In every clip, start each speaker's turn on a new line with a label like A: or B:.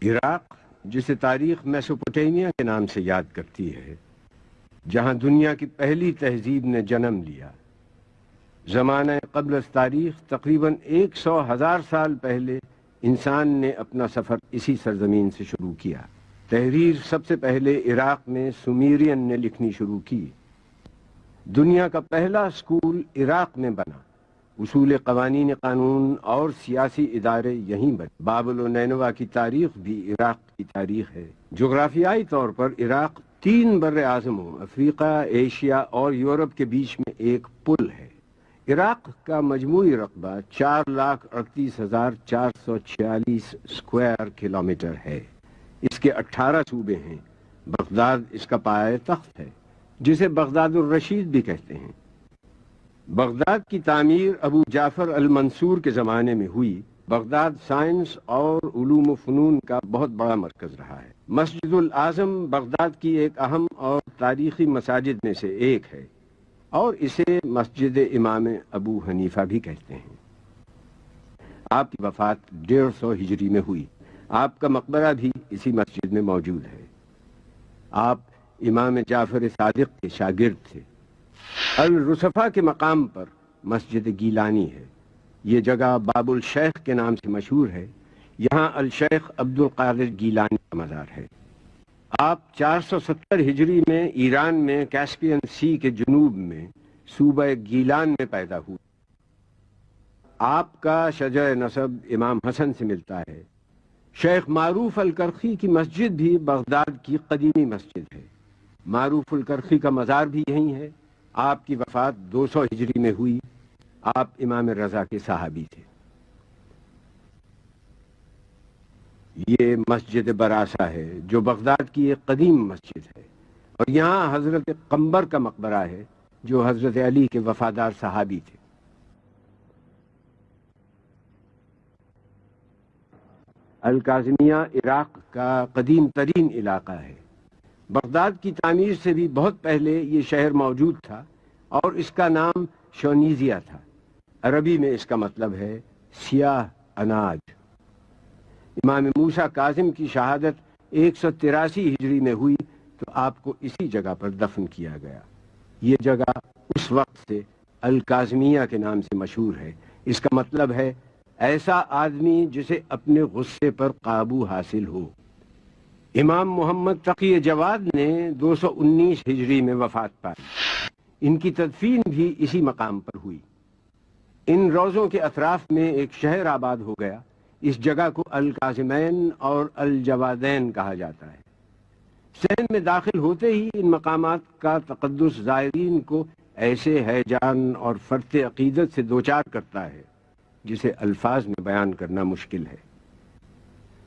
A: عراق، جسے تاریخ میسوپوٹیمیا کے نام سے یاد کرتی ہے، جہاں دنیا کی پہلی تہذیب نے جنم لیا، زمانہ قبل از تاریخ تقریباً 100,000 سال پہلے انسان نے اپنا سفر اسی سرزمین سے شروع کیا۔ تحریر سب سے پہلے عراق میں سومیرین نے لکھنی شروع کی۔ دنیا کا پہلا اسکول عراق میں بنا، اصول قوانین قانون اور سیاسی ادارے یہیں بنے۔ بابل و نینوا کی تاریخ بھی عراق کی تاریخ ہے۔ جغرافیائی طور پر عراق 3 بر اعظموں افریقہ، ایشیا اور یورپ کے بیچ میں ایک پل ہے۔ عراق کا مجموعی رقبہ 4,38,446 اسکوائر کلومیٹر ہے۔ اس کے 18 صوبے ہیں۔ بغداد اس کا پایہ تخت ہے، جسے بغداد الرشید بھی کہتے ہیں۔ بغداد کی تعمیر ابو جعفر المنصور کے زمانے میں ہوئی۔ بغداد سائنس اور علوم و فنون کا بہت بڑا مرکز رہا ہے۔ مسجد الاعظم بغداد کی ایک اہم اور تاریخی مساجد میں سے ایک ہے، اور اسے مسجد امام ابو حنیفہ بھی کہتے ہیں۔ آپ کی وفات 150 ہجری میں ہوئی۔ آپ کا مقبرہ بھی اسی مسجد میں موجود ہے۔ آپ امام جعفر صادق کے شاگرد تھے۔ الرصفہ کے مقام پر مسجد گیلانی ہے۔ یہ جگہ باب الشیخ کے نام سے مشہور ہے۔ یہاں الشیخ عبد القادر گیلانی کا مزار ہے۔ آپ 470 ہجری میں ایران میں کیسپین سی کے جنوب میں صوبہ گیلان میں پیدا ہوئے۔ آپ کا شجر نسب امام حسن سے ملتا ہے۔ شیخ معروف الکرخی کی مسجد بھی بغداد کی قدیمی مسجد ہے۔ معروف الکرخی کا مزار بھی یہیں ہے۔ آپ کی وفات 200 ہجری میں ہوئی۔ آپ امام رضا کے صحابی تھے۔ یہ مسجد براسہ ہے، جو بغداد کی ایک قدیم مسجد ہے، اور یہاں حضرت قمبر کا مقبرہ ہے، جو حضرت علی کے وفادار صحابی تھے۔ الکاظمیہ عراق کا قدیم ترین علاقہ ہے۔ بغداد کی تعمیر سے بھی بہت پہلے یہ شہر موجود تھا، اور اس کا نام شونیزیا تھا۔ عربی میں اس کا مطلب ہے سیاہ اناج۔ امام موسیٰ کاظم کی شہادت 183 ہجری میں ہوئی تو آپ کو اسی جگہ پر دفن کیا گیا۔ یہ جگہ اس وقت سے الکاظمیہ کے نام سے مشہور ہے۔ اس کا مطلب ہے ایسا آدمی جسے اپنے غصے پر قابو حاصل ہو۔ امام محمد تقی جواد نے 219 ہجری میں وفات پائی۔ ان کی تدفین بھی اسی مقام پر ہوئی۔ ان روضوں کے اطراف میں ایک شہر آباد ہو گیا۔ اس جگہ کو الکاظمین اور الجوادین کہا جاتا ہے۔ سندھ میں داخل ہوتے ہی ان مقامات کا تقدس زائرین کو ایسے ہیجان اور فرط عقیدت سے دوچار کرتا ہے جسے الفاظ میں بیان کرنا مشکل ہے۔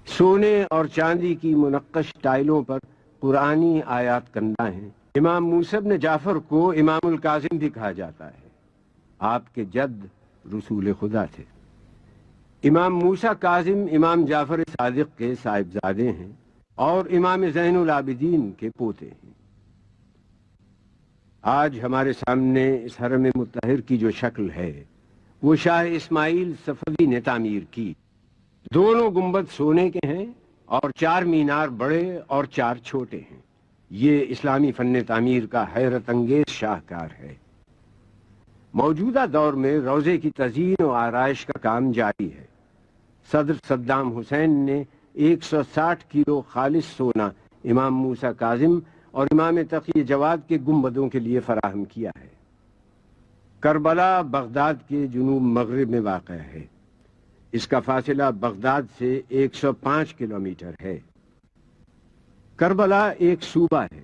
A: سونے اور چاندی کی منقش ٹائلوں پر قرآنی آیات کندہ ہیں۔ امام موسیٰ بن جعفر کو امام الکاظم بھی کہا جاتا ہے۔ آپ کے جد رسول خدا تھے۔ امام موسیٰ کاظم امام جعفر صادق کے صاحبزادے ہیں اور امام زین العابدین کے پوتے ہیں۔ آج ہمارے سامنے اس حرم مطہر کی جو شکل ہے وہ شاہ اسماعیل صفوی نے تعمیر کی۔ دونوں گنبد سونے کے ہیں اور 4 مینار بڑے اور 4 چھوٹے ہیں۔ یہ اسلامی فن تعمیر کا حیرت انگیز شاہکار ہے۔ موجودہ دور میں روضے کی تزئین و آرائش کا کام جاری ہے۔ صدر صدام حسین نے 160 کلو خالص سونا امام موسیٰ کاظم اور امام تقی جواد کے گنبدوں کے لیے فراہم کیا ہے۔ کربلا بغداد کے جنوب مغرب میں واقع ہے۔ اس کا فاصلہ بغداد سے 105 کلومیٹر ہے۔ کربلا ایک صوبہ ہے۔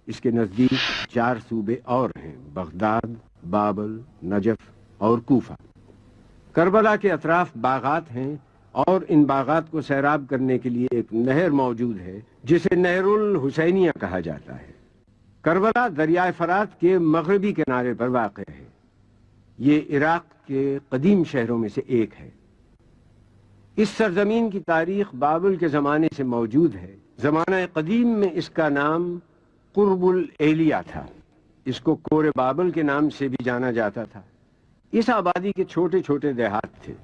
A: اس کے نزدیک 4 صوبے اور ہیں: بغداد، بابل، نجف اور کوفہ۔ کربلا کے اطراف باغات ہیں، اور ان باغات کو سیراب کرنے کے لیے ایک نہر موجود ہے جسے نہر الحسینیہ کہا جاتا ہے۔ کربلا دریائے فرات کے مغربی کنارے پر واقع ہے۔ یہ عراق کے قدیم شہروں میں سے ایک ہے۔ اس سرزمین کی تاریخ بابل کے زمانے سے موجود ہے۔ زمانہ قدیم میں اس کا نام قرب الایلیہ تھا۔ اس کو کور بابل کے نام سے بھی جانا جاتا تھا۔ اس آبادی کے چھوٹے چھوٹے دیہات تھے۔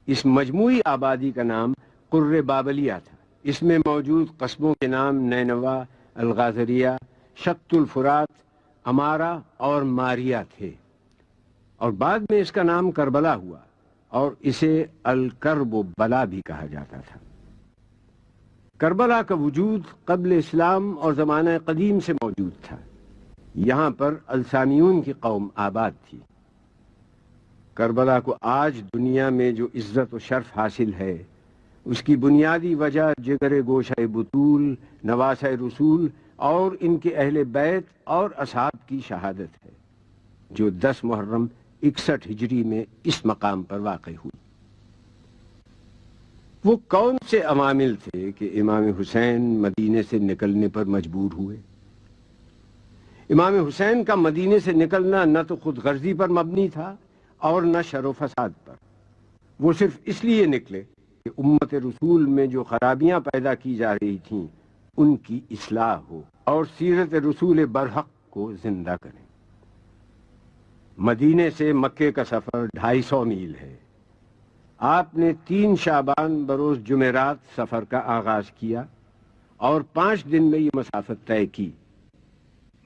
A: اس مجموعی آبادی کا نام قر بابلیہ تھا۔ اس میں موجود قصبوں کے نام نینوا، الغازریہ، شط الفرات، امارہ اور ماریہ تھے، اور بعد میں اس کا نام کربلا ہوا اور اسے الکرب و بلا بھی کہا جاتا تھا۔ کربلا کا وجود قبل اسلام اور زمانہ قدیم سے موجود تھا۔ یہاں پر السامیون کی قوم آباد تھی۔ کربلا کو آج دنیا میں جو عزت و شرف حاصل ہے، اس کی بنیادی وجہ جگر گوشہ بطول، نواسہ رسول اور ان کے اہل بیت اور اصحاب کی شہادت ہے، جو 10 محرم 61 ہجری میں اس مقام پر واقع ہوئی۔ وہ کون سے عوامل تھے کہ امام حسین مدینے سے نکلنے پر مجبور ہوئے؟ امام حسین کا مدینے سے نکلنا نہ تو خود غرضی پر مبنی تھا اور نہ شر و فساد پر۔ وہ صرف اس لیے نکلے کہ امت رسول میں جو خرابیاں پیدا کی جا رہی تھیں ان کی اصلاح ہو اور سیرت رسول برحق کو زندہ کریں۔ مدینے سے مکے کا سفر 250 میل ہے۔ آپ نے 3 شعبان بروز جمعرات سفر کا آغاز کیا اور 5 دن میں یہ مسافت طے کی۔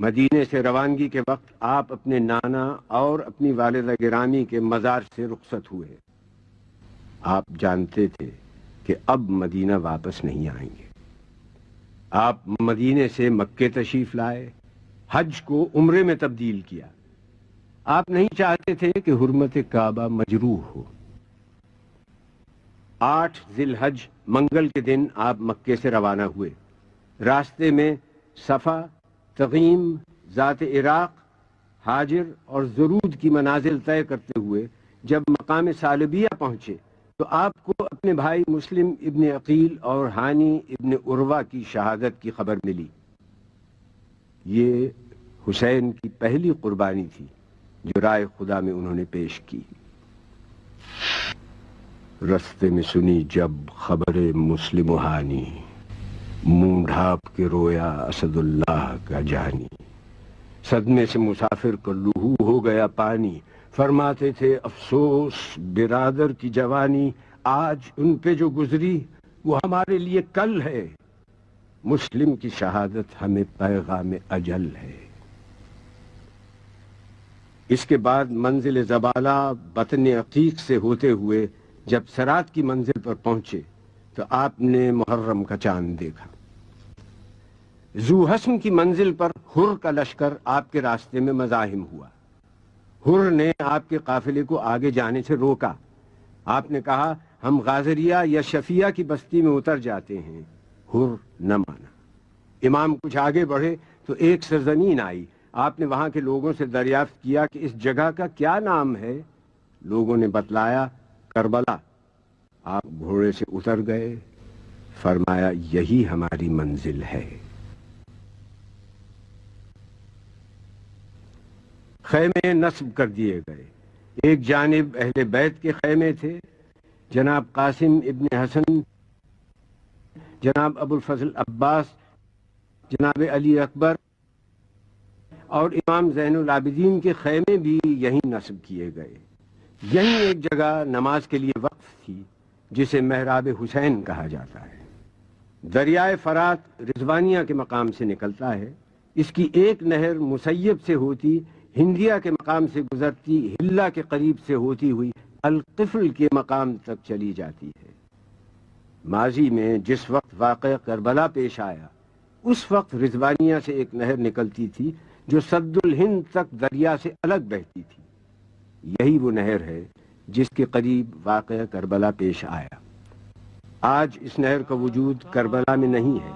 A: مدینے سے روانگی کے وقت آپ اپنے نانا اور اپنی والدہ گرامی کے مزار سے رخصت ہوئے۔ آپ جانتے تھے کہ اب مدینہ واپس نہیں آئیں گے۔ آپ مدینے سے مکے تشریف لائے، حج کو عمرے میں تبدیل کیا۔ آپ نہیں چاہتے تھے کہ حرمت کعبہ مجروح ہو۔ 8 ذی الحج منگل کے دن آپ مکے سے روانہ ہوئے۔ راستے میں صفا، تغیم، ذات عراق، حاجر اور زرود کی منازل طے کرتے ہوئے جب مقام ثعلبیہ پہنچے تو آپ کو اپنے بھائی مسلم ابن عقیل اور ہانی ابن عروہ کی شہادت کی خبر ملی۔ یہ حسین کی پہلی قربانی تھی جو رائے خدا میں انہوں نے پیش کی۔ رستے میں سنی جب خبر مسلم و ہانی، منہ ڈھانپ کے رویا اسد اللہ کا جانی۔ صدمے سے مسافر کو لہو ہو گیا پانی، فرماتے تھے افسوس برادر کی جوانی، آج ان پہ جو گزری وہ ہمارے لیے کل ہے، مسلم کی شہادت ہمیں پیغام اجل ہے۔ اس کے بعد منزل زبالہ بطن عقیق سے ہوتے ہوئے جب سرات کی منزل پر پہنچے تو آپ نے محرم کا چاند دیکھا۔ ذو حسن کی منزل پر حر کا لشکر آپ کے راستے میں مزاحم ہوا۔ حر نے آپ کے قافلے کو آگے جانے سے روکا۔ آپ نے کہا ہم غازریہ یا شفیہ کی بستی میں اتر جاتے ہیں۔ حر نہ مانا۔ امام کچھ آگے بڑھے تو ایک سرزمین آئی۔ آپ نے وہاں کے لوگوں سے دریافت کیا کہ اس جگہ کا کیا نام ہے؟ لوگوں نے بتلایا کربلا۔ آپ گھوڑے سے اتر گئے، فرمایا یہی ہماری منزل ہے۔ خیمے نصب کر دیے گئے۔ ایک جانب اہل بیت کے خیمے تھے، جناب قاسم ابن حسن، جناب ابو الفضل عباس، جناب علی اکبر اور امام زین العابدین کے خیمے بھی یہیں نصب کیے گئے۔ یہیں ایک جگہ نماز کے لیے وقف تھی جسے محراب حسین کہا جاتا ہے۔ دریائے فرات رضوانیہ کے مقام سے نکلتا ہے۔ اس کی ایک نہر مسیب سے ہوتی ہندیہ کے مقام سے گزرتی ہلہ کے قریب سے ہوتی ہوئی القفل کے مقام تک چلی جاتی ہے۔ ماضی میں جس وقت واقعہ کربلا پیش آیا اس وقت رضوانیہ سے ایک نہر نکلتی تھی جو سد الہند تک دریا سے الگ بہتی تھی۔ یہی وہ نہر ہے جس کے قریب واقعہ کربلا پیش آیا۔ آج اس نہر کا وجود کربلا میں نہیں ہے،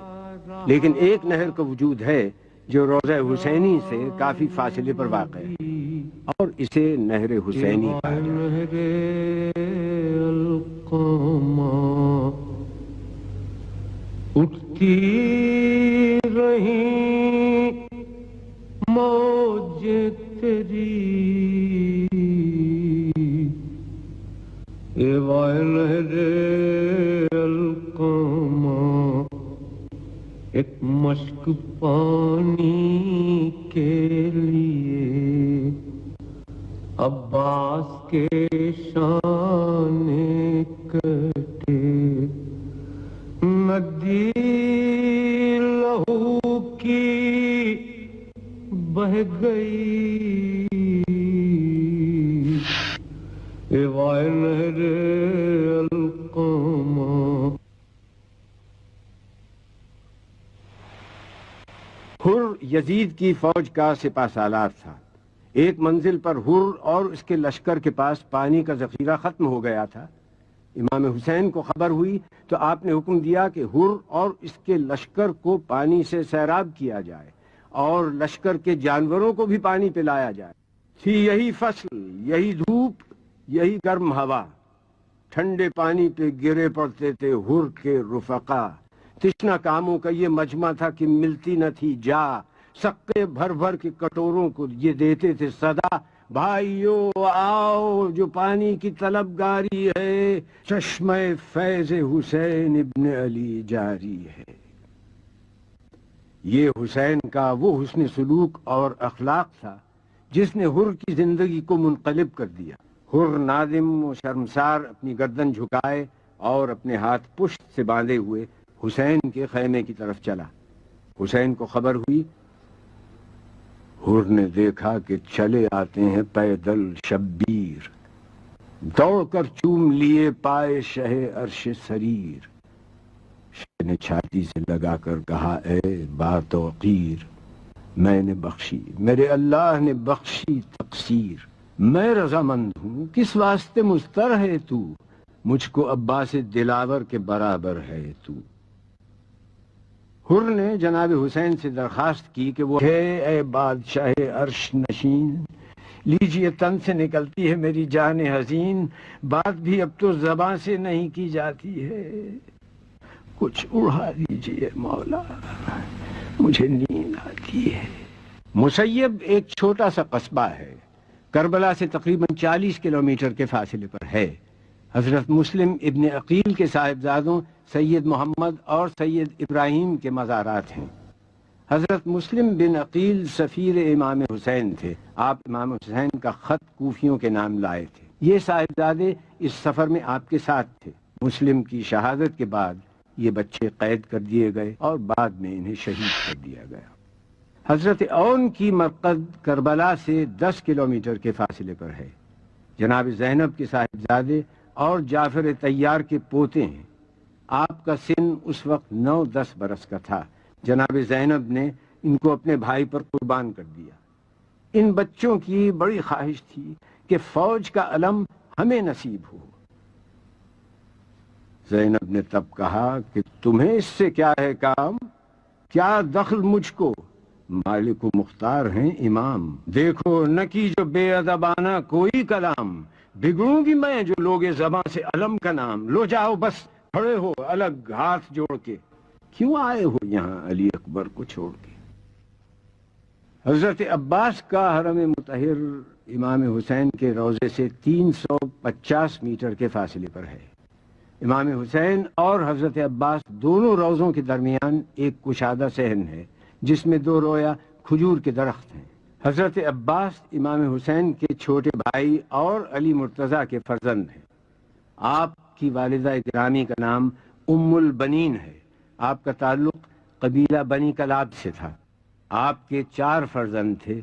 A: لیکن ایک نہر کا وجود ہے جو روضہ حسینی سے کافی فاصلے پر واقع ہے اور اسے نہر حسینی کہا جاتا ہے۔
B: اٹھتی رہی موج تیری، اے وائے نہر القامہ، ایک مشک پانی کے لیے عباس کے شان کٹے، ندی لہو کی بہ گئی ایوائے نہر القامہ.
A: حر یزید کی فوج کا سپہ سالار تھا. ایک منزل پر حر اور اس کے لشکر کے پاس پانی کا ذخیرہ ختم ہو گیا تھا. امام حسین کو خبر ہوئی تو آپ نے حکم دیا کہ حر اور اس کے لشکر کو پانی سے سیراب کیا جائے اور لشکر کے جانوروں کو بھی پانی پلایا جائے. تھی یہی فصل، یہی دھوپ، یہی گرم ہوا. ٹھنڈے پانی پہ گرے پڑتے تھے حر کے رفقا. تشنا کاموں کا یہ مجمع تھا کہ ملتی نہ تھی جا. سقے بھر بھر کے کٹوروں کو یہ دیتے تھے صدا، بھائیو آؤ جو پانی کی طلبگاری ہے، چشمہ فیض حسین ابن علی جاری ہے. یہ حسین کا وہ حسن سلوک اور اخلاق تھا جس نے حر کی زندگی کو منقلب کر دیا. حر نادم و شرمسار اپنی گردن جھکائے اور اپنے ہاتھ پشت سے باندھے ہوئے حسین کے خیمے کی طرف چلا. حسین کو خبر ہوئی. حر نے دیکھا کہ چلے آتے ہیں پیدل شبیر. دوڑ کر چوم لیے پائے شہ عرش سریر. شہ نے چھاتی سے لگا کر کہا اے با توقیر، میں نے بخشی، میرے اللہ نے بخشی تقصیر. میں رضامند ہوں، کس واسطے مضطر ہے تو، مجھ کو عباس دلاور کے برابر ہے تو. حر نے جناب حسین سے درخواست کی کہ وہ اے بادشاہ عرش نشین، لیجئے تن سے نکلتی ہے میری جان حزین، بات بھی اب تو زباں سے نہیں کی جاتی ہے، کچھ اڑا دیجئے مولا، مجھے نیند آتی ہے. مسیب ایک چھوٹا سا قصبہ ہے، کربلا سے تقریباً 40 کلومیٹر کے فاصلے پر ہے. حضرت مسلم ابن عقیل کے صاحبزادوں سید محمد اور سید ابراہیم کے مزارات ہیں. حضرت مسلم بن عقیل سفیر امام حسین تھے. آپ امام حسین کا خط کوفیوں کے نام لائے تھے. یہ صاحبزادے اس سفر میں آپ کے ساتھ تھے. مسلم کی شہادت کے بعد یہ بچے قید کر دیے گئے اور بعد میں انہیں شہید کر دیا گیا. حضرت اون کی مرقد کربلا سے 10 کلومیٹر کے فاصلے پر ہے. جناب زینب کے صاحبزادے اور جعفر طیار کے پوتے ہیں. آپ کا سن اس وقت 9-10 برس کا تھا. جناب زینب نے ان کو اپنے بھائی پر قربان کر دیا. ان بچوں کی بڑی خواہش تھی کہ فوج کا علم ہمیں نصیب ہو. زینب نے تب کہا کہ تمہیں اس سے کیا ہے کام، کیا دخل مجھ کو، مالک و مختار ہیں امام. دیکھو نہ کی جو بے ادبانہ کوئی کلام، بگڑوں گی میں جو لوگ زباں سے علم کا نام. لو جاؤ بس کھڑے ہو الگ ہاتھ جوڑ کے، کیوں آئے ہو یہاں علی اکبر کو چھوڑ کے. حضرت عباس کا حرم مطہر امام حسین کے روضے سے 350 میٹر کے فاصلے پر ہے. امام حسین اور حضرت عباس دونوں روضوں کے درمیان ایک کشادہ صحن ہے جس میں 2 رویا کھجور کے درخت ہیں. حضرت عباس امام حسین کے چھوٹے بھائی اور علی مرتضیٰ کے فرزند ہیں. آپ کی والدہ گرامی کا نام ام البنین ہے. آپ کا تعلق قبیلہ بنی کلاب سے تھا. آپ کے 4 فرزند تھے.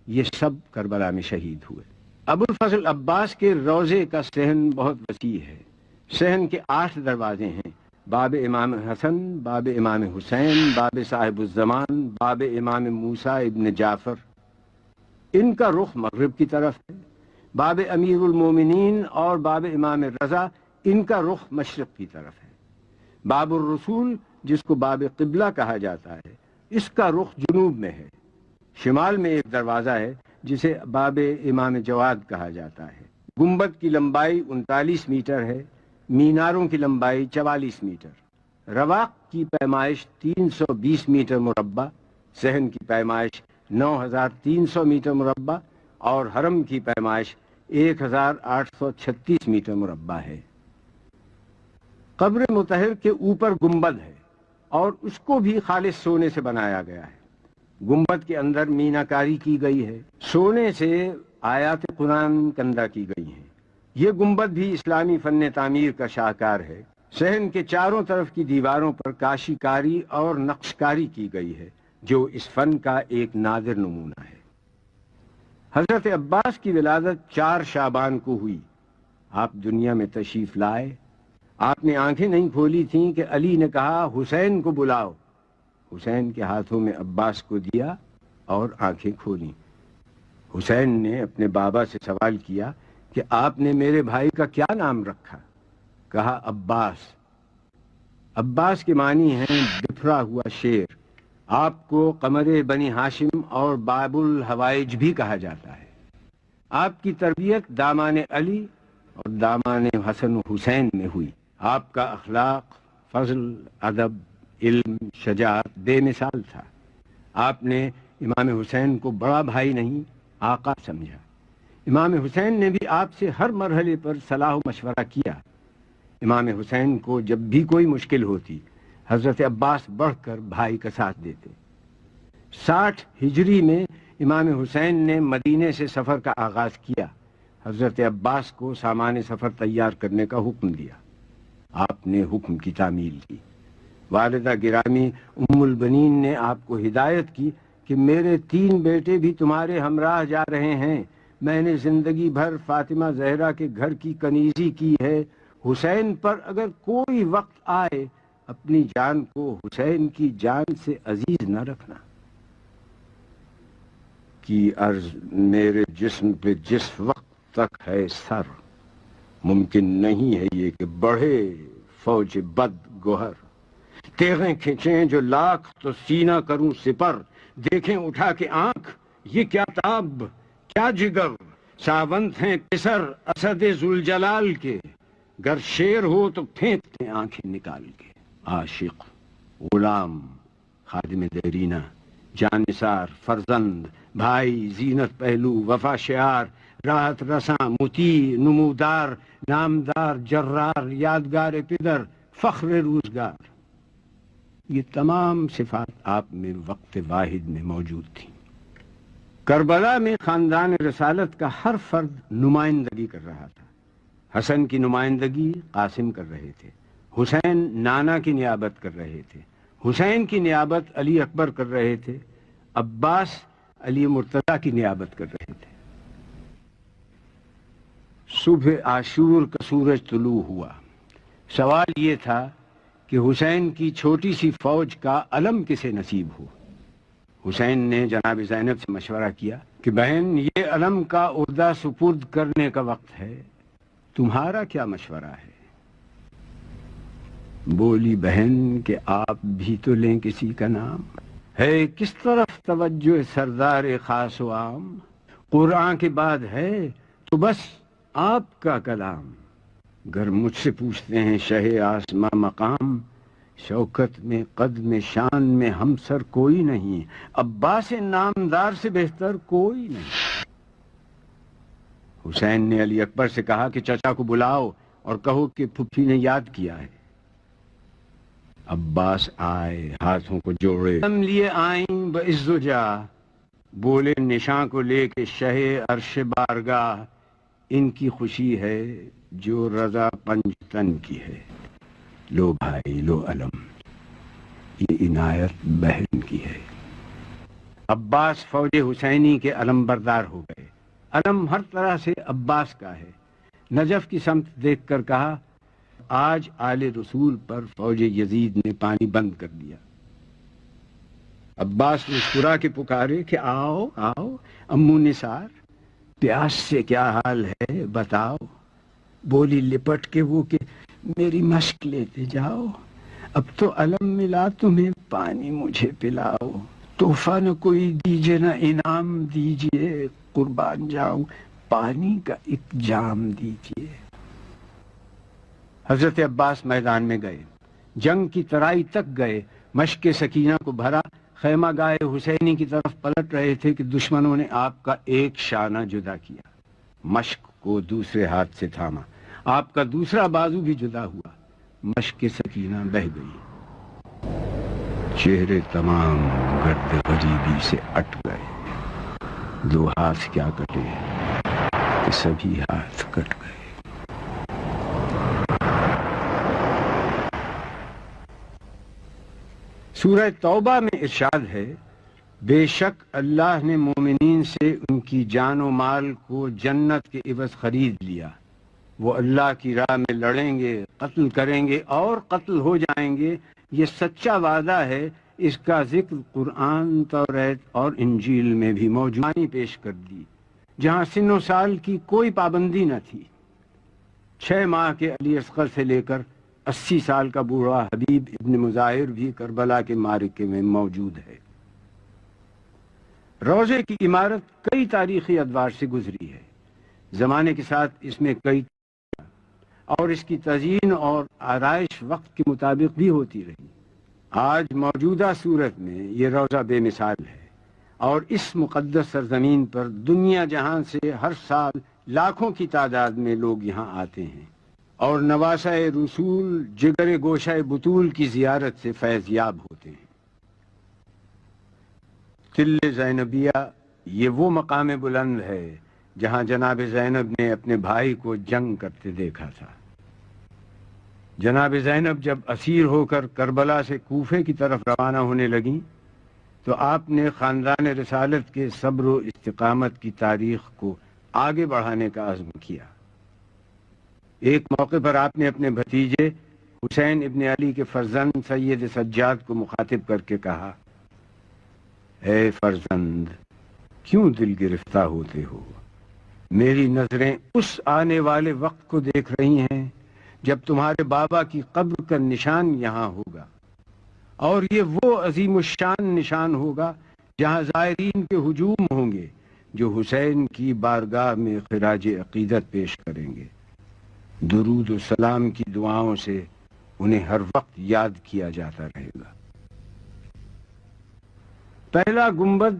A: یہ سب کربلا میں شہید ہوئے. ابو الفضل عباس کے روضے کا صحن بہت وسیع ہے. صحن کے 8 دروازے ہیں: باب امام حسن، باب امام حسین، باب صاحب الزمان، باب امام موسیٰ ابن جعفر. ان کا رخ مغرب کی طرف ہے. باب امیر المومنین اور باب امام رضا، ان کا رخ مشرق کی طرف ہے. باب الرسول جس کو باب قبلہ کہا جاتا ہے، اس کا رخ جنوب میں ہے. شمال میں ایک دروازہ ہے جسے باب امام جواد کہا جاتا ہے. گنبد کی لمبائی 39 میٹر ہے. میناروں کی لمبائی 44 میٹر. رواق کی پیمائش 320 میٹر مربع، صحن کی پیمائش 9300 میٹر مربع اور حرم کی پیمائش 1836 میٹر مربع ہے. قبر مطہر کے اوپر گنبد ہے اور اس کو بھی خالص سونے سے بنایا گیا ہے. گنبد کے اندر میناکاری کی گئی ہے. سونے سے آیات قرآن کندہ کی گئی ہیں. یہ گنبد بھی اسلامی فن تعمیر کا شاہکار ہے. صحن کے چاروں طرف کی دیواروں پر کاشی کاری اور نقش کاری کی گئی ہے جو اس فن کا ایک نادر نمونہ ہے۔ حضرت عباس کی ولادت 4 شعبان کو ہوئی۔ آپ دنیا میں تشریف لائے۔ آپ نے آنکھیں نہیں کھولی تھیں کہ علی نے کہا حسین کو بلاؤ۔ حسین کے ہاتھوں میں عباس کو دیا اور آنکھیں کھولیں۔ حسین نے اپنے بابا سے سوال کیا کہ آپ نے میرے بھائی کا کیا نام رکھا؟ کہا عباس۔ عباس کے معنی ہیں بکھرا ہوا شیر۔ آپ کو قمر بنی ہاشم اور باب الحوائج بھی کہا جاتا ہے۔ آپ کی تربیت دامان علی اور دامان حسن و حسین میں ہوئی۔ آپ کا اخلاق، فضل، ادب، علم، شجاعت بے مثال تھا۔ آپ نے امام حسین کو بڑا بھائی نہیں آقا سمجھا۔ امام حسین نے بھی آپ سے ہر مرحلے پر صلاح و مشورہ کیا۔ امام حسین کو جب بھی کوئی مشکل ہوتی حضرت عباس بڑھ کر بھائی کا ساتھ دیتے۔ 60 ہجری میں امام حسین نے مدینے سے سفر کا آغاز کیا۔ حضرت عباس کو سامان سفر تیار کرنے کا حکم دیا۔ آپ نے حکم کی تعمیل کی۔ والدہ گرامی ام البنین نے آپ کو ہدایت کی کہ میرے 3 بیٹے بھی تمہارے ہمراہ جا رہے ہیں۔ میں نے زندگی بھر فاطمہ زہرا کے گھر کی کنیزی کی ہے۔ حسین پر اگر کوئی وقت آئے اپنی جان کو حسین کی جان سے عزیز نہ رکھنا۔ کی عرض میرے جسم پہ جس وقت تک ہے سر، ممکن نہیں ہے یہ کہ بڑھے فوج بد گوہر۔ تیغیں کھینچیں جو لاکھ تو سینہ کروں سپر، دیکھیں اٹھا کے آنکھ یہ کیا تاب کیا جگر۔ ساونت ہیں پسر اسد ذوالجلال کے، گر شیر ہو تو پھینکتے آنکھیں نکال کے۔ عاشق، غلام، خادم دیرینہ، جانثار، فرزند، بھائی، زینت پہلو، وفا شعار، راحت رساں، مطیع، نمودار، نامدار، جرار، یادگار پدر، فخر روزگار، یہ تمام صفات آپ میں وقت واحد میں موجود تھیں۔ کربلا میں خاندان رسالت کا ہر فرد نمائندگی کر رہا تھا۔ حسن کی نمائندگی قاسم کر رہے تھے، حسین نانا کی نیابت کر رہے تھے، حسین کی نیابت علی اکبر کر رہے تھے، عباس علی مرتضیٰ کی نیابت کر رہے تھے۔ صبح عاشور کا سورج طلوع ہوا۔ سوال یہ تھا کہ حسین کی چھوٹی سی فوج کا علم کسے نصیب ہو۔ حسین نے جناب زینب سے مشورہ کیا کہ بہن یہ علم کا عہدہ سپرد کرنے کا وقت ہے، تمہارا کیا مشورہ ہے؟ بولی بہن کہ آپ بھی تو لیں کسی کا نام، ہے کس طرف توجہ سردار خاص و عام، قرآن کے بعد ہے تو بس آپ کا کلام۔ گر مجھ سے پوچھتے ہیں شہ آسماں مقام، شوکت میں قد میں شان میں ہم سر کوئی نہیں، عباس نامدار سے بہتر کوئی نہیں۔ حسین نے علی اکبر سے کہا کہ چچا کو بلاؤ اور کہو کہ پھپھی نے یاد کیا ہے۔ عباس آئے، ہاتھوں کو جوڑے، ہم لیے آئیں بعز و جاہ، بولے نشاں کو لے کے شہ عرش بارگاہ، ان کی خوشی ہے جو رضا پنجتن کی ہے، لو بھائی لو علم، یہ عنایت بہن کی ہے۔ عباس فوج حسینی کے علم بردار ہو گئے۔ علم ہر طرح سے عباس کا ہے۔ نجف کی سمت دیکھ کر کہا آج آل رسول پر فوج یزید نے پانی بند کر دیا۔ عباس مسکرا کے پکارے کہ آؤ آؤ امو نثار، پیاس سے کیا حال ہے بتاؤ۔ بولی لپٹ کے وہ کہ میری مشق لیتے جاؤ، اب تو علم ملا تمہیں پانی مجھے پلاؤ، تحفہ نہ کوئی دیجئے نہ انعام دیجئے، قربان جاؤں پانی کا ایک جام دیجئے۔ حضرت عباس میدان میں گئے، جنگ کی ترائی تک گئے، مشق سکینہ کو بھرا، خیمہ گاہ حسینی کی طرف پلٹ رہے تھے کہ دشمنوں نے آپ کا ایک شانہ جدا کیا، مشق کو دوسرے ہاتھ سے تھاما، آپ کا دوسرا بازو بھی جدا ہوا، مشق سکینہ بہہ گئی، چہرے تمام گرد غریبی سے اٹ گئے، 2 ہاتھ کیا کٹے کہ سبھی ہاتھ کٹ گئے۔ سورہ توبہ میں ارشاد ہے، بے شک اللہ نے مومنین سے ان کی جان و مال کو جنت کے عوض خرید لیا۔ وہ اللہ کی راہ میں لڑیں گے، قتل کریں گے اور قتل ہو جائیں گے، یہ سچا وعدہ ہے۔ اس کا ذکر قرآن، توریت اور انجیل میں بھی موجود پیش کر دی، جہاں سن و سال کی کوئی پابندی نہ تھی۔ 6 ماہ کے علی اصغر سے لے کر 80 سال کا بوڑھا حبیب ابن مظاہر بھی کربلا کے معرکے میں موجود ہے۔ روضے کی عمارت کئی تاریخی ادوار سے گزری ہے۔ زمانے کے ساتھ اس میں کئی اور اس کی تزئین اور آرائش وقت کے مطابق بھی ہوتی رہی۔ آج موجودہ صورت میں یہ روضہ بے مثال ہے، اور اس مقدس سرزمین پر دنیا جہاں سے ہر سال لاکھوں کی تعداد میں لوگ یہاں آتے ہیں اور نواسہ رسول جگر گوشہ بطول کی زیارت سے فیض یاب ہوتے ہیں۔ تل زینبیہ یہ وہ مقام بلند ہے جہاں جناب زینب نے اپنے بھائی کو جنگ کرتے دیکھا تھا۔ جناب زینب جب اسیر ہو کر کربلا سے کوفے کی طرف روانہ ہونے لگیں تو آپ نے خاندان رسالت کے صبر و استقامت کی تاریخ کو آگے بڑھانے کا عزم کیا۔ ایک موقع پر آپ نے اپنے بھتیجے حسین ابن علی کے فرزند سید سجاد کو مخاطب کر کے کہا، اے فرزند، کیوں دل گرفتہ ہوتے ہو؟ میری نظریں اس آنے والے وقت کو دیکھ رہی ہیں جب تمہارے بابا کی قبر کا نشان یہاں ہوگا، اور یہ وہ عظیم الشان نشان ہوگا جہاں زائرین کے ہجوم ہوں گے جو حسین کی بارگاہ میں خراج عقیدت پیش کریں گے۔ درود و سلام کی دعاؤں سے انہیں ہر وقت یاد کیا جاتا رہے گا۔ پہلا گنبد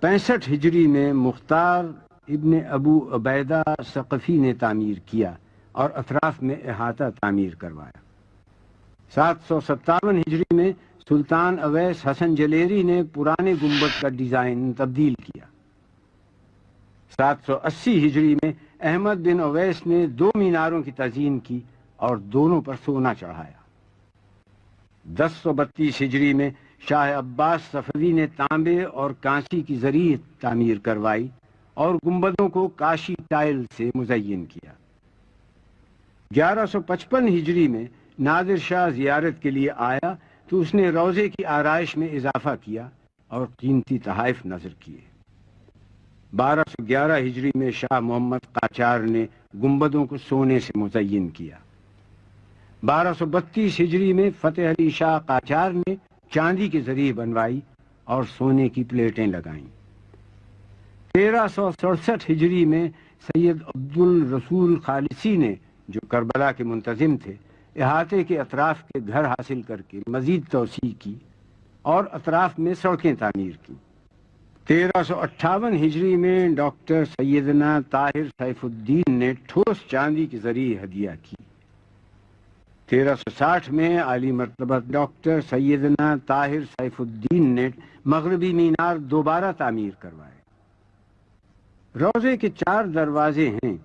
A: 65 ہجری میں مختار ابن ابو عبیدہ ثقفی نے تعمیر کیا اور اطراف میں احاطہ تعمیر کروایا۔ 757 ہجری میں سلطان اویس حسن جلیری نے پرانے گنبد کا ڈیزائن تبدیل کیا۔ 780 ہجری میں احمد بن اویس نے 2 میناروں کی تزئین کی اور دونوں پر سونا چڑھایا۔ 1032 ہجری میں شاہ عباس صفوی نے تانبے اور کانسی کی زرعی تعمیر کروائی اور گنبدوں کو کاشی ٹائل سے مزین کیا۔ 1155 ہجری میں نادر شاہ زیارت کے لیے آیا تو اس نے روضے کی آرائش میں اضافہ کیا اور قیمتی تحائف نظر کیے۔ 1211 ہجری میں شاہ محمد قاچار نے گنبدوں کو سونے سے مزین کیا۔ 1232 ہجری میں فتح علی شاہ قاچار نے چاندی کے ذریعے بنوائی اور سونے کی پلیٹیں لگائیں۔ 1367 ہجری میں سید عبد الرسول خالصی نے، جو کربلا کے منتظم تھے، احاطے کے اطراف کے گھر حاصل کر کے مزید توسیع کی اور اطراف میں سڑکیں تعمیر کی۔ 1358 ہجری میں ڈاکٹر سیدنا طاہر سیف الدین نے ٹھوس چاندی کے ذریعے ہدیہ کی۔ 1360 میں عالی مرتبہ ڈاکٹر سیدنا طاہر سیف الدین نے مغربی مینار دوبارہ تعمیر کروائے۔ روضے کے 4 دروازے ہیں۔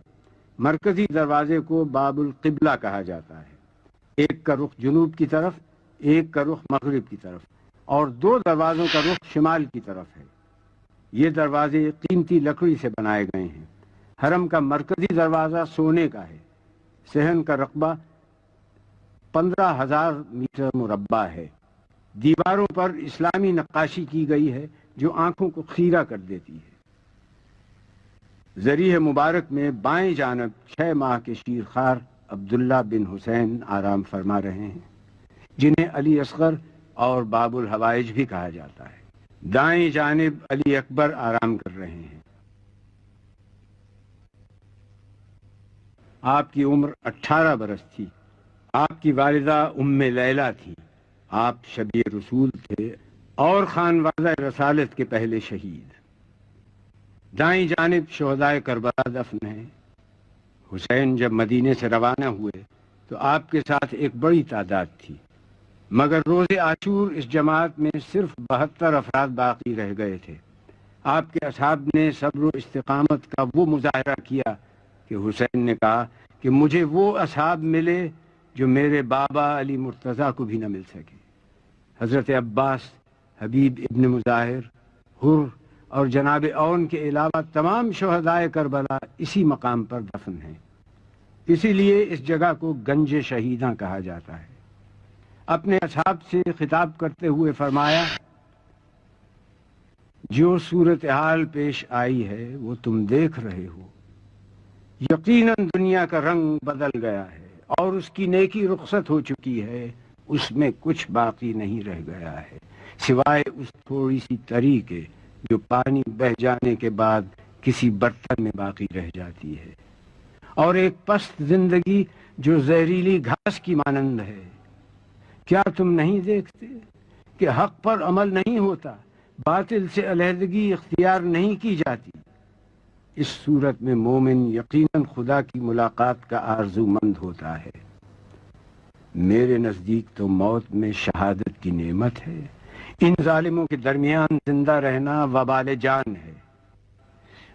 A: مرکزی دروازے کو باب القبلہ کہا جاتا ہے، ایک کا رخ جنوب کی طرف، ایک کا رخ مغرب کی طرف، اور 2 دروازوں کا رخ شمال کی طرف ہے۔ یہ دروازے قیمتی لکڑی سے بنائے گئے ہیں۔ حرم کا مرکزی دروازہ سونے کا ہے۔ صحن کا رقبہ 15,000 میٹر مربع ہے۔ دیواروں پر اسلامی نقاشی کی گئی ہے جو آنکھوں کو خیرہ کر دیتی ہے۔ ذریح مبارک میں بائیں جانب 6 ماہ کے شیرخوار عبداللہ بن حسین آرام فرما رہے ہیں، جنہیں علی اصغر اور باب الحوائج بھی کہا جاتا ہے۔ دائیں جانب علی اکبر آرام کر رہے ہیں۔ آپ کی عمر 18 برس تھی۔ آپ کی والدہ ام لیلہ تھی۔ آپ شبیہ رسول تھے اور خانوادہ رسالت کے پہلے شہید۔ دائیں جانب شہدائے کربلا دفن ہیں۔ حسین جب مدینے سے روانہ ہوئے تو آپ کے ساتھ ایک بڑی تعداد تھی، مگر روز عاشور اس جماعت میں صرف 72 افراد باقی رہ گئے تھے۔ آپ کے اصحاب نے صبر و استقامت کا وہ مظاہرہ کیا کہ حسین نے کہا کہ مجھے وہ اصحاب ملے جو میرے بابا علی مرتضیٰ کو بھی نہ مل سکے۔ حضرت عباس، حبیب ابن مظاہر، حر اور جناب اون کے علاوہ تمام شہدائے کربلا اسی مقام پر دفن ہیں۔ اسی لیے اس جگہ کو گنج شہیداں کہا جاتا ہے۔ اپنے اصحاب سے خطاب کرتے ہوئے فرمایا، جو صورتحال پیش آئی ہے وہ تم دیکھ رہے ہو، یقیناً دنیا کا رنگ بدل گیا ہے اور اس کی نیکی رخصت ہو چکی ہے، اس میں کچھ باقی نہیں رہ گیا ہے سوائے اس تھوڑی سی تری کے جو پانی بہہ جانے کے بعد کسی برتن میں باقی رہ جاتی ہے، اور ایک پست زندگی جو زہریلی گھاس کی مانند ہے۔ کیا تم نہیں دیکھتے کہ حق پر عمل نہیں ہوتا، باطل سے علیحدگی اختیار نہیں کی جاتی؟ اس صورت میں مومن یقیناً خدا کی ملاقات کا آرزو مند ہوتا ہے۔ میرے نزدیک تو موت میں شہادت کی نعمت ہے، ان ظالموں کے درمیان زندہ رہنا وبال جان ہے۔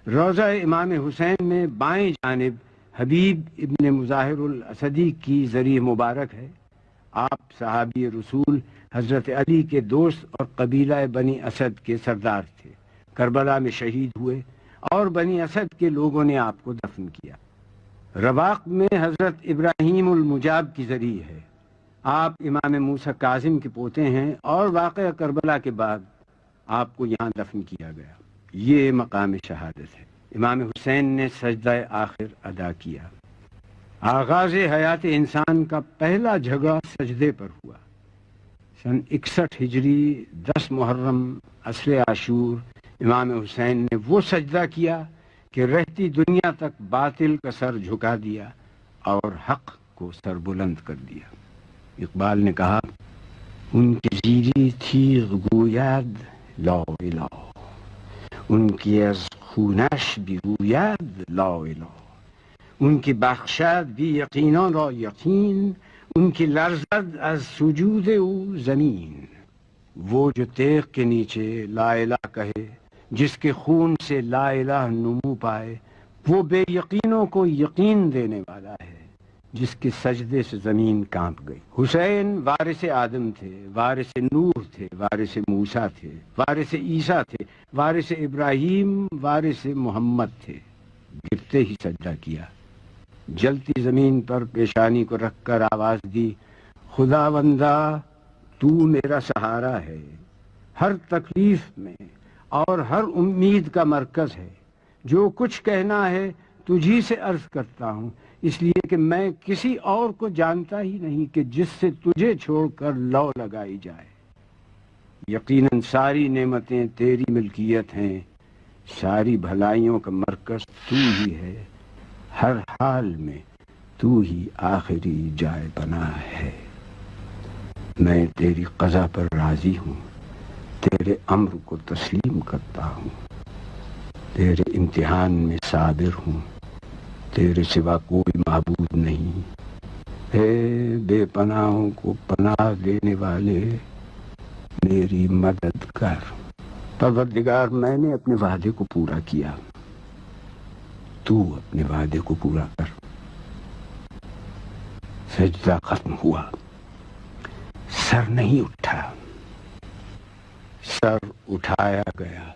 A: روضہ امام حسین میں بائیں جانب حبیب ابن مظاہر الاسدی کی زری مبارک ہے۔ آپ صحابی رسول حضرت علی کے دوست اور قبیلہ بنی اسد کے سردار تھے، کربلا میں شہید ہوئے اور بنی اسد کے لوگوں نے آپ کو دفن کیا۔ رواق میں حضرت ابراہیم المجاب کی زری ہے، آپ امام موسیٰ کاظم کے پوتے ہیں اور واقعہ کربلا کے بعد آپ کو یہاں دفن کیا گیا۔ یہ مقام شہادت ہے۔ امام حسین نے سجدہ آخر ادا کیا۔ آغاز حیات انسان کا پہلا جھگڑا سجدے پر ہوا۔ سن 61 ہجری 10 محرم عصر عاشور امام حسین نے وہ سجدہ کیا کہ رہتی دنیا تک باطل کا سر جھکا دیا اور حق کو سر بلند کر دیا۔ اقبال نے کہا، ان کی زیری تیغ گوید لا الہ، ان کی از خونش بیروید لا الہ، ان کی بخشد بی یقینان را یقین، ان کی لرزد از سجود او زمین۔ وہ جو تیغ کے نیچے لا الہ کہے، جس کے خون سے لا الہ نمو پائے، وہ بے یقینوں کو یقین دینے والا ہے، جس کے سجدے سے زمین کانپ گئی۔ حسین وارث آدم تھے، وارث نوح تھے، وارث موسیٰ تھے، وارث عیسیٰ تھے، وارث ابراہیم، وارث محمد تھے۔ گرتے ہی سجدہ کیا، جلتی زمین پر پیشانی کو رکھ کر آواز دی، خدا بندہ تو میرا سہارا ہے، ہر تکلیف میں اور ہر امید کا مرکز ہے۔ جو کچھ کہنا ہے تجھی سے عرض کرتا ہوں، اس لیے کہ میں کسی اور کو جانتا ہی نہیں کہ جس سے تجھے چھوڑ کر لو لگائی جائے۔ یقیناً ساری نعمتیں تیری ملکیت ہیں، ساری بھلائیوں کا مرکز تو ہی ہے، ہر حال میں تو ہی آخری جائے پناہ ہے۔ میں تیری قضا پر راضی ہوں، تیرے امر کو تسلیم کرتا ہوں، تیرے امتحان میں صابر ہوں، تیرے سوا کوئی معبود نہیں۔ اے بے پناہوں کو پناہ دینے والے، میری مدد کر۔ پروردگار، میں نے اپنے وعدے کو پورا کیا، تو اپنے وعدے کو پورا کر۔ سجدہ ختم ہوا، سر نہیں اٹھا، سر اٹھایا گیا۔